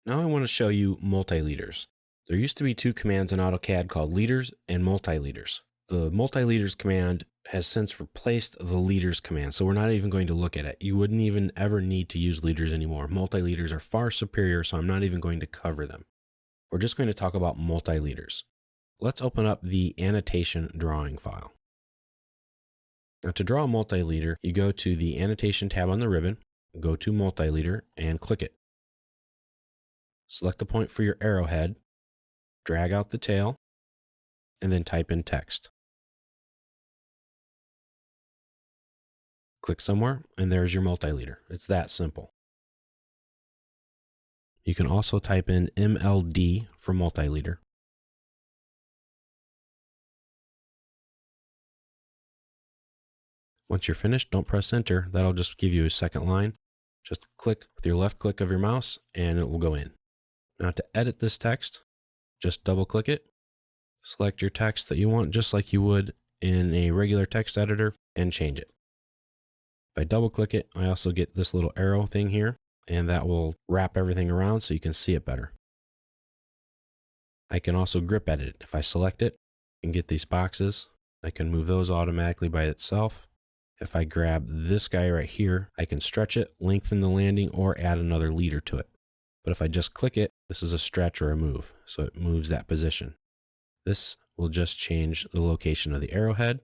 Now I want to show you multi-leaders. There used to be two commands in AutoCAD called leaders and multi-leaders. The multi-leaders command has since replaced the leaders command, so we're not even going to look at it. You wouldn't even ever need to use leaders anymore. Multi-leaders are far superior, so I'm not even going to cover them. We're just going to talk about multi-leaders. Let's open up the annotation drawing file. Now to draw a multi-leader, you go to the annotation tab on the ribbon, go to multi-leader and click it. Select the point for your arrowhead, drag out the tail, and then type in text. Click somewhere, and there's your multi-leader. It's that simple. You can also type in MLD for multi-leader. Once you're finished, don't press enter. That'll just give you a second line. Just click with your left click of your mouse, and it will go in. Now to edit this text, just double click it, select your text that you want just like you would in a regular text editor, and change it. If I double click it, I also get this little arrow thing here, and that will wrap everything around so you can see it better. I can also grip edit it. If I select it and get these boxes, I can move those automatically by itself. If I grab this guy right here, I can stretch it, lengthen the landing, or add another leader to it. But if I just click it, this is a stretch or a move, so it moves that position. This will just change the location of the arrowhead.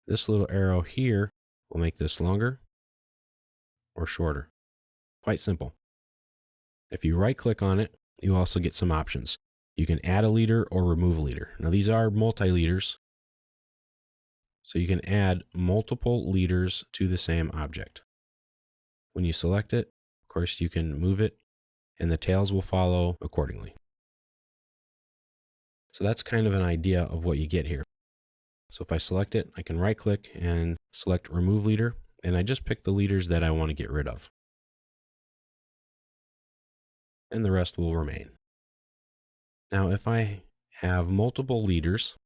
This little arrow here will make this longer or shorter. Quite simple. If you right click on it, you also get some options. You can add a leader or remove a leader. Now these are multi-leaders, so you can add multiple leaders to the same object. When you select it, of course, you can move it, and the tails will follow accordingly. So that's kind of an idea of what you get here. So if I select it, I can right click and select remove leader, and I just pick the leaders that I want to get rid of. And the rest will remain. Now if I have multiple leaders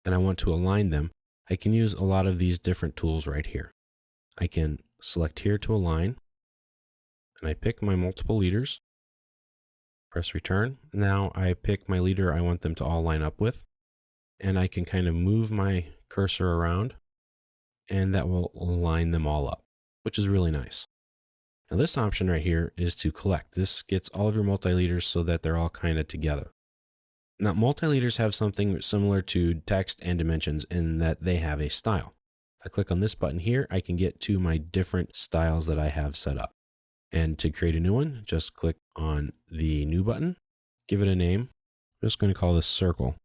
and I want to align them, I can use a lot of these different tools right here. I can select here to align, and I pick my multiple leaders, press return. Now I pick my leader I want them to all line up with, and I can kind of move my cursor around, and that will align them all up, which is really nice. Now this option right here is to collect. This gets all of your multi-leaders so that they're all kind of together. Now multi-leaders have something similar to text and dimensions in that they have a style. If I click on this button here, I can get to my different styles that I have set up. And to create a new one, just click on the new button, give it a name. I'm just going to call this circle.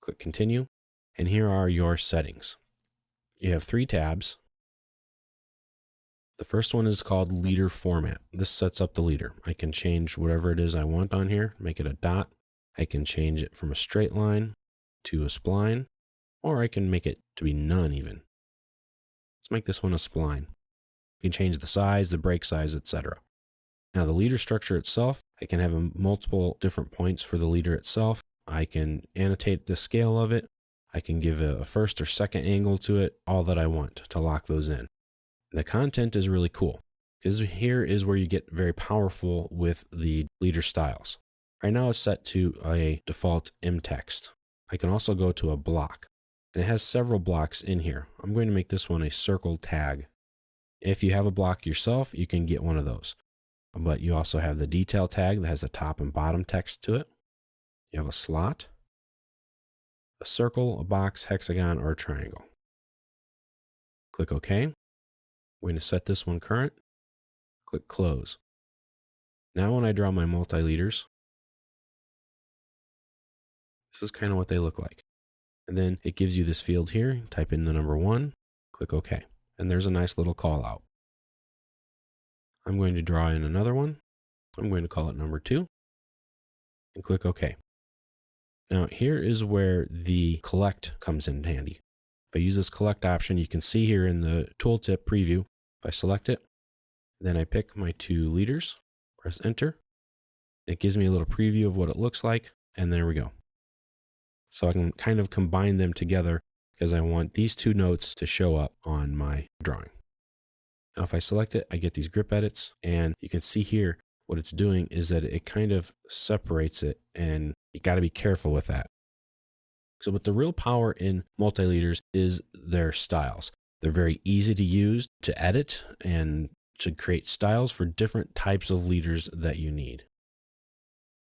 Click continue, and here are your settings. You have 3 tabs. The first one is called leader format. This sets up the leader. I can change whatever it is I want on here, make it a dot. I can change it from a straight line to a spline, or I can make it to be none even. Let's make this one a spline. You can change the size, the break size, etc. Now the leader structure itself, I can have multiple different points for the leader itself. I can annotate the scale of it. I can give a first or second angle to it, all that I want to lock those in. The content is really cool because here is where you get very powerful with the leader styles. Right now it's set to a default M-text. I can also go to a block, and it has several blocks in here. I'm going to make this one a circle tag. If you have a block yourself, you can get one of those. But you also have the detail tag that has a top and bottom text to it. You have a slot, a circle, a box, hexagon, or a triangle. Click OK. We're going to set this one current. Click close. Now when I draw my multi-leaders, this is kind of what they look like. And then it gives you this field here. Type in the number 1, click OK. And there's a nice little call out. I'm going to draw in another one. I'm going to call it number 2 and click OK. Now here is where the collect comes in handy. If I use this collect option, you can see here in the tooltip preview, if I select it, then I pick my 2 leaders, press enter. It gives me a little preview of what it looks like, and there we go. So I can kind of combine them together because I want these 2 notes to show up on my drawing. Now, if I select it, I get these grip edits, and you can see here what it's doing is that it kind of separates it, and you got to be careful with that. So what the real power in Multileaders is their styles. They're very easy to use to edit and to create styles for different types of leaders that you need.